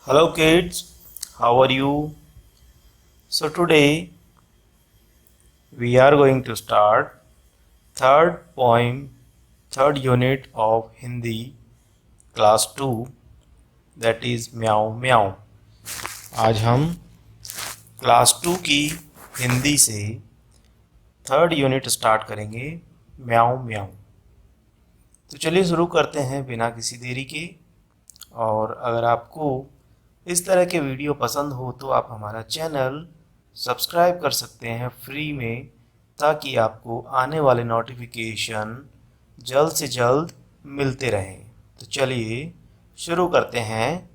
Hello kids, how are you? So today we are going to start third poem, third unit of Hindi class 2, that is म्याऊं म्याऊं। आज हम class 2 की हिंदी से third unit start करेंगे म्याऊं म्याऊं। तो चलिए शुरू करते हैं बिना किसी देरी के। और अगर आपको इस तरह के वीडियो पसंद हो तो आप हमारा चैनल सब्सक्राइब कर सकते हैं फ्री में, ताकि आपको आने वाले नोटिफिकेशन जल्द से जल्द मिलते रहें। तो चलिए शुरू करते हैं।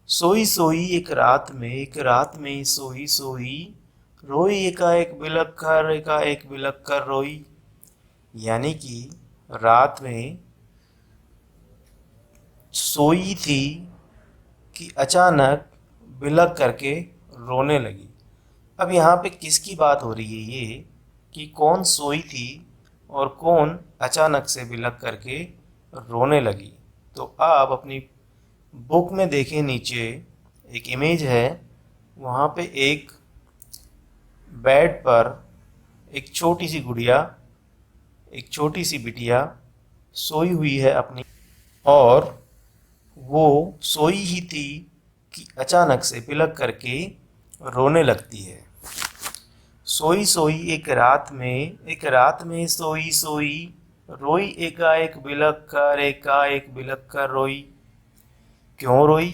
सोई सोई एक रात में सोई सोई, रोई एकाएक बिलख कर रोई। यानी कि रात में सोई थी कि अचानक बिलख करके रोने लगी। अब यहाँ पे किसकी बात हो रही है ये कि कौन सोई थी और कौन अचानक से बिलख करके रोने लगी। तो आप अपनी बुक में देखें, नीचे एक इमेज है, वहाँ पे एक बेड पर एक छोटी सी गुड़िया, एक छोटी सी बिटिया सोई हुई है अपनी, और वो सोई ही थी कि अचानक से बिलख करके रोने लगती है। सोई सोई एक रात में सोई सोई, रोई एकाएक बिलख कर रोई। क्यों रोई,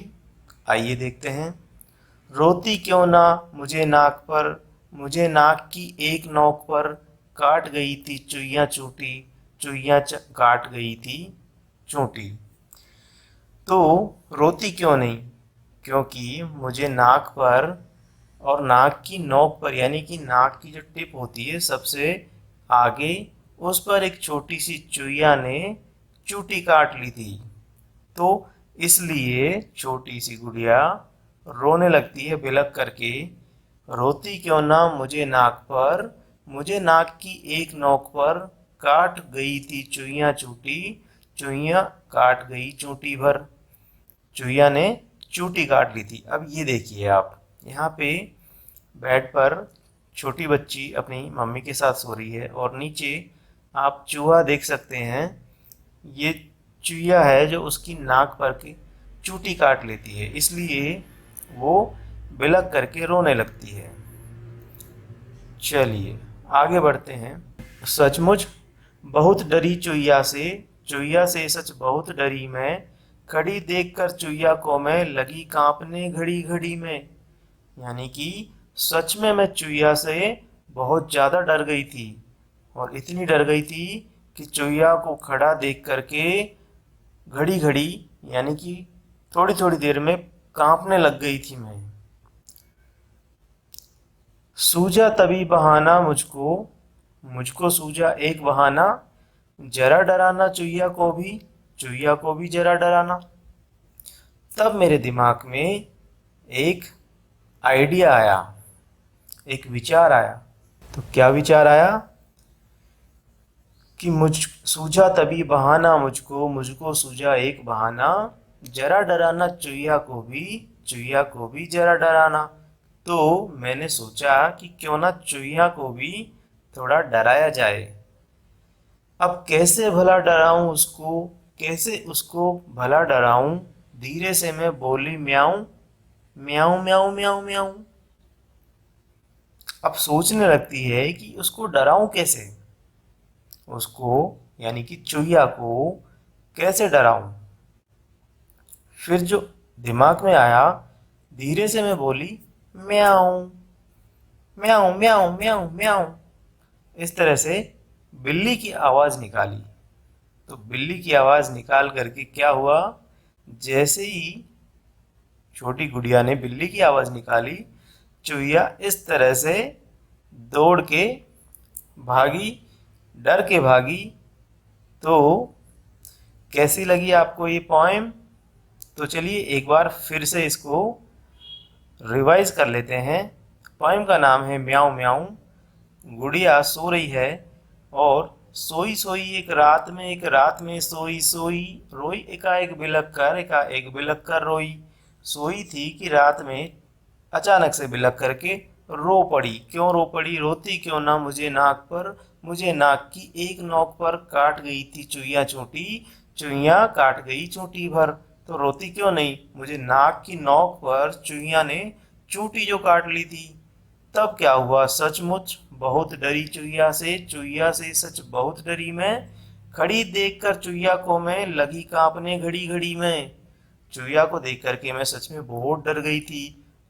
आइए देखते हैं। रोती क्यों ना मुझे नाक की एक नोक पर काट गई थी चुईयां काट गई थी चोटी। तो रोती क्यों नहीं, क्योंकि मुझे नाक पर और नाक की नोक पर, यानी कि नाक की जो टिप होती है सबसे आगे, उस पर एक छोटी सी चुईया ने चूटी काट ली थी। तो इसलिए छोटी सी गुड़िया रोने लगती है बिलख करके। रोती क्यों ना मुझे नाक की एक नोक पर काट गई थी चुईया काट गई चूटी भर। चुईया ने चूटी काट ली थी। अब ये देखिए, आप यहाँ पे बेड पर छोटी बच्ची अपनी मम्मी के साथ सो रही है, और नीचे आप चूहा देख सकते हैं। ये चुईया है जो उसकी नाक पर की चूटी काट लेती है, इसलिए वो बिलख करके रोने लगती है। चलिए आगे बढ़ते हैं। सचमुच बहुत डरी चुईया से सच बहुत डरी मैं, खड़ी देखकर चुईया को मैं लगी कांपने घड़ी घड़ी में। यानी कि सच में मैं चुईया से बहुत ज़्यादा डर गई थी, और इतनी डर गई थी कि चुईया को खड़ा देख करके घड़ी घड़ी, यानी कि थोड़ी थोड़ी देर में कांपने लग गई थी मैं। सूझा तभी बहाना मुझको सूझा एक बहाना, जरा डराना चुईया को भी जरा डराना। तब मेरे दिमाग में एक आइडिया आया, एक विचार आया। तो क्या विचार आया कि सूझा तभी बहाना मुझको सूझा एक बहाना, जरा डराना चुईया को भी जरा डराना। तो मैंने सोचा कि क्यों ना चुईया को भी थोड़ा डराया जाए। अब कैसे उसको भला डराऊं। धीरे से मैं बोली म्याऊं म्याऊं म्याऊं म्याऊं म्याऊं। अब सोचने लगती है कि उसको डराऊं कैसे, उसको यानी कि चुईया को कैसे डराऊं। फिर जो दिमाग में आया, धीरे से मैं बोली म्याऊं म्याऊं म्याऊं म्याऊं म्याऊं। इस तरह से बिल्ली की आवाज़ निकाली। तो बिल्ली की आवाज़ निकाल करके क्या हुआ, जैसे ही छोटी गुड़िया ने बिल्ली की आवाज़ निकाली, चुईया इस तरह से दौड़ के भागी, डर के भागी। तो कैसी लगी आपको ये पोएम? तो चलिए एक बार फिर से इसको रिवाइज कर लेते हैं। पोएम का नाम है म्याऊं म्याऊं। गुड़िया सो रही है, और सोई सोई एक रात में सोई सोई, रोई एकाएक बिलख कर रोई। सोई थी कि रात में अचानक से बिलख करके रो पड़ी। क्यों रो पड़ी? रोती क्यों ना मुझे नाक पर, मुझे नाक की एक नोक पर काट गई थी चुईया चोटी, चुईया काट गई चोटी भर। तो रोती क्यों नहीं? मुझे नाक की नोक पर चुईया ने चोटी जो काट ली थी। तब क्या हुआ? सचमुच बहुत डरी चुईया से, चुईया से सच बहुत डरी मैं। खड़ी देखकर चुईया को मैं लगी कांपने घड़ी घड़ी में। चुईया को देख करके मैं सच में बहुत डर गई थी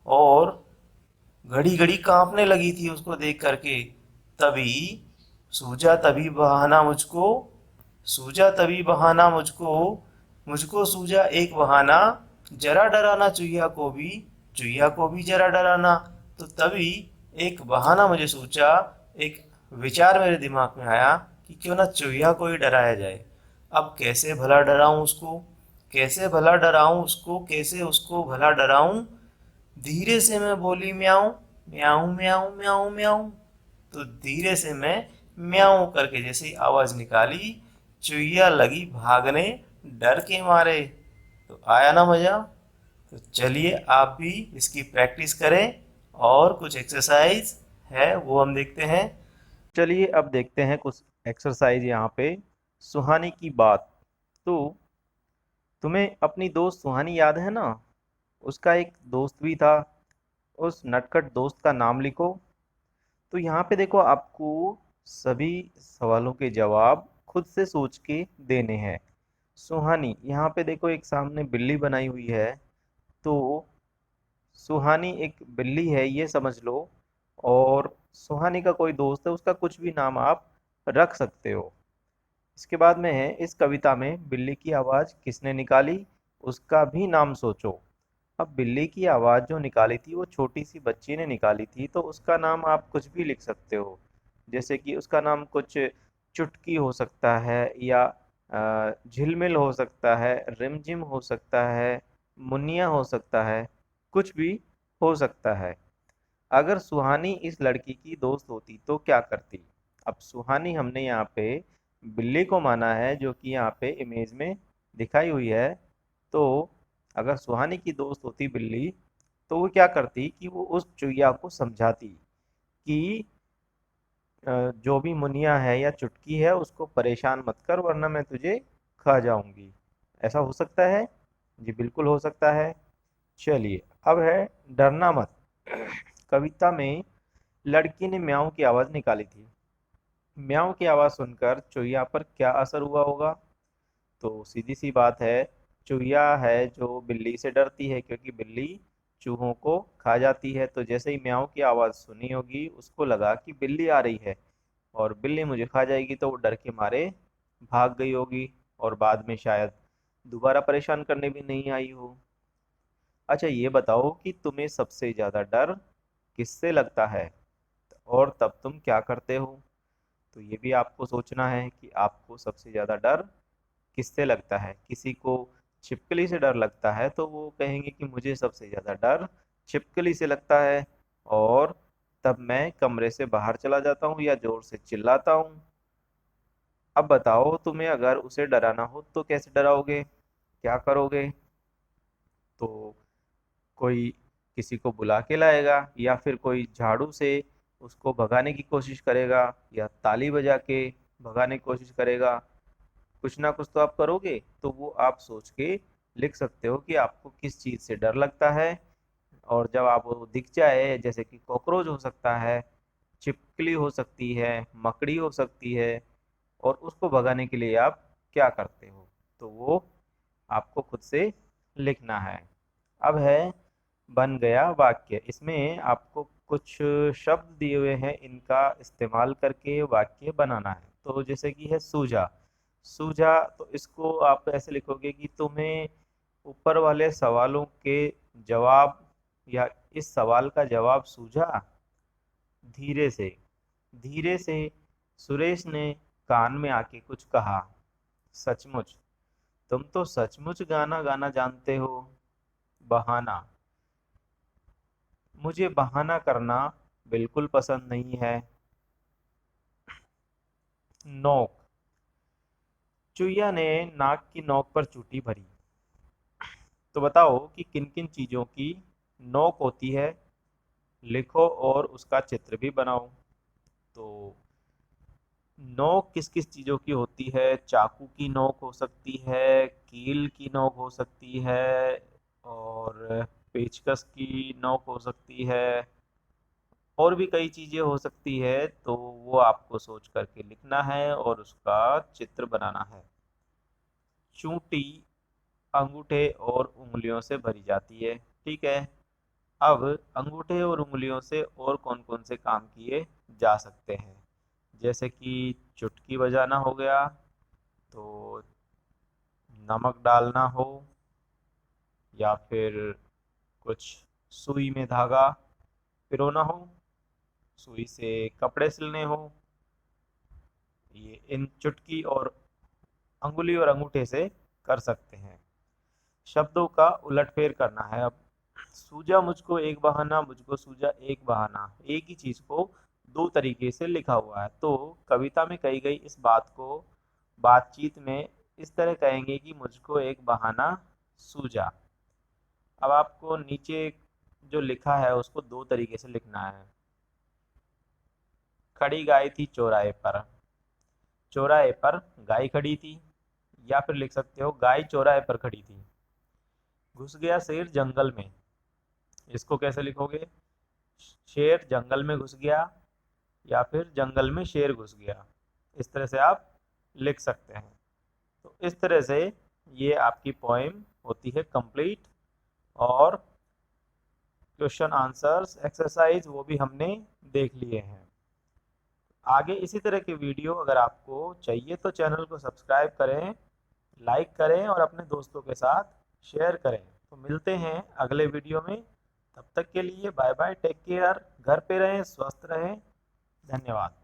और घड़ी घड़ी कांपने लगी थी उसको देख करके। तभी सूझा तभी बहाना मुझको, सूझा तभी बहाना मुझको, मुझको सूझा एक बहाना, जरा डराना चुईया को भी, चुईया को भी जरा डराना। तो तभी एक बहाना मुझे सूझा, एक विचार मेरे दिमाग में आया कि क्यों ना चुईया को ही डराया जाए। अब कैसे भला डराऊं उसको, कैसे भला डराऊं उसको, कैसे उसको भला डराऊं? धीरे से मैं बोली म्याऊं, म्याऊं म्याऊं म्याऊं म्याऊं। तो धीरे से मैं म्याऊं करके जैसे ही आवाज निकाली, चुईया लगी भागने डर के मारे। तो आया ना मजा? तो चलिए आप भी इसकी प्रैक्टिस करें और कुछ एक्सरसाइज है वो हम देखते हैं। चलिए अब देखते हैं कुछ एक्सरसाइज यहाँ पे। सुहानी की बात। तो तुम्हें अपनी दोस्त सुहानी याद है ना? उसका एक दोस्त भी था। उस नटखट दोस्त का नाम लिखो। तो यहाँ पे देखो आपको सभी सवालों के जवाब खुद से सोच के देने हैं। सुहानी, यहाँ पे देखो एक सामने बिल्ली बनाई हुई है। तो सुहानी एक बिल्ली है ये समझ लो। और सुहानी का कोई दोस्त है, उसका कुछ भी नाम आप रख सकते हो। इसके बाद में है, इस कविता में बिल्ली की आवाज किसने निकाली, उसका भी नाम सोचो। अब बिल्ली की आवाज जो निकाली थी वो छोटी सी बच्ची ने निकाली थी, तो उसका नाम आप कुछ भी लिख सकते हो। जैसे कि उसका नाम कुछ चुटकी हो सकता है, या झिलमिल हो सकता है, रिमझिम हो सकता है, मुनिया हो सकता है, कुछ भी हो सकता है। अगर सुहानी इस लड़की की दोस्त होती तो क्या करती? अब सुहानी हमने यहाँ पे बिल्ली को माना है, जो कि यहाँ पे इमेज में दिखाई हुई है। तो अगर सुहानी की दोस्त होती बिल्ली, तो वो क्या करती कि वो उस चुईया को समझाती कि जो भी मुनिया है या चुटकी है उसको परेशान मत कर, वरना मैं तुझे खा जाऊंगी। ऐसा हो सकता है? जी बिल्कुल हो सकता है। चलिए अब है डरना मत। कविता में लड़की ने म्याऊं की आवाज निकाली थी। म्याऊं की आवाज सुनकर चुईया पर क्या असर हुआ होगा? तो सीधी सी बात है, चूहिया है जो बिल्ली से डरती है, क्योंकि बिल्ली चूहों को खा जाती है। तो जैसे ही म्याऊं की आवाज सुनी होगी, उसको लगा कि बिल्ली आ रही है और बिल्ली मुझे खा जाएगी, तो वो डर के मारे भाग गई होगी और बाद में शायद दोबारा परेशान करने भी नहीं आई हो। अच्छा ये बताओ कि तुम्हें सबसे ज्यादा डर किससे लगता है और तब तुम क्या करते हो? तो ये भी आपको सोचना है कि आपको सबसे ज्यादा डर किससे लगता है। किसी को छिपकली से डर लगता है तो वो कहेंगे कि मुझे सबसे ज्यादा डर छिपकली से लगता है, और तब मैं कमरे से बाहर चला जाता हूँ या जोर से चिल्लाता हूँ। अब बताओ तुम्हें अगर उसे डराना हो तो कैसे डराओगे, क्या करोगे? तो कोई किसी को बुला के लाएगा, या फिर कोई झाड़ू से उसको भगाने की कोशिश करेगा, या ताली बजा के भगाने की कोशिश करेगा। कुछ ना कुछ तो आप करोगे। तो वो आप सोच के लिख सकते हो कि आपको किस चीज से डर लगता है। और जब आप वो दिख जाए, जैसे कि कॉकरोच हो सकता है, छिपकली हो सकती है, मकड़ी हो सकती है, और उसको भगाने के लिए आप क्या करते हो, तो वो आपको खुद से लिखना है। अब है बन गया वाक्य। इसमें आपको कुछ शब्द दिए हुए हैं, इनका इस्तेमाल करके वाक्य बनाना है। तो जैसे कि है सूझा। सूझा, तो इसको आप ऐसे लिखोगे कि तुम्हें ऊपर वाले सवालों के जवाब, या इस सवाल का जवाब सूझा। धीरे से, धीरे से सुरेश ने कान में आके कुछ कहा। सचमुच, तुम तो सचमुच गाना गाना जानते हो। बहाना, मुझे बहाना करना बिल्कुल पसंद नहीं है। नोक, चुईया ने नाक की नोक पर चूटी भरी। तो बताओ कि किन किन चीज़ों की नोक होती है, लिखो और उसका चित्र भी बनाओ। तो नोक किस किस चीज़ों की होती है? चाकू की नोक हो सकती है, कील की नोक हो सकती है, और पेचकस की नोक हो सकती है, और भी कई चीज़ें हो सकती है। तो वो आपको सोच करके लिखना है और उसका चित्र बनाना है। चूंटी अंगूठे और उंगलियों से भरी जाती है, ठीक है। अब अंगूठे और उंगलियों से और कौन कौन से काम किए जा सकते हैं? जैसे कि चुटकी बजाना हो गया, तो नमक डालना हो, या फिर कुछ सुई में धागा पिरोना हो, सुई से कपड़े सिलने हो, ये इन चुटकी और अंगुली और अंगूठे से कर सकते हैं। शब्दों का उलटफेर करना है। अब सूझा मुझको एक बहाना, मुझको सूझा एक बहाना, एक ही चीज को दो तरीके से लिखा हुआ है। तो कविता में कही गई इस बात को बातचीत में इस तरह कहेंगे कि मुझको एक बहाना सूझा। अब आपको नीचे जो लिखा है उसको दो तरीके से लिखना है। खड़ी गाय थी चौराहे पर, चौराहे पर गाय खड़ी थी, या फिर लिख सकते हो गाय चौराहे पर खड़ी थी। घुस गया शेर जंगल में, इसको कैसे लिखोगे? शेर जंगल में घुस गया, या फिर जंगल में शेर घुस गया, इस तरह से आप लिख सकते हैं। तो इस तरह से ये आपकी पोएम होती है कंप्लीट। और क्वेश्चन आंसर्स एक्सरसाइज वो भी हमने देख लिए हैं। आगे इसी तरह के वीडियो अगर आपको चाहिए तो चैनल को सब्सक्राइब करें, लाइक करें और अपने दोस्तों के साथ शेयर करें। तो मिलते हैं अगले वीडियो में। तब तक के लिए बाय बाय, टेक केयर, घर पे रहें, स्वस्थ रहें। धन्यवाद।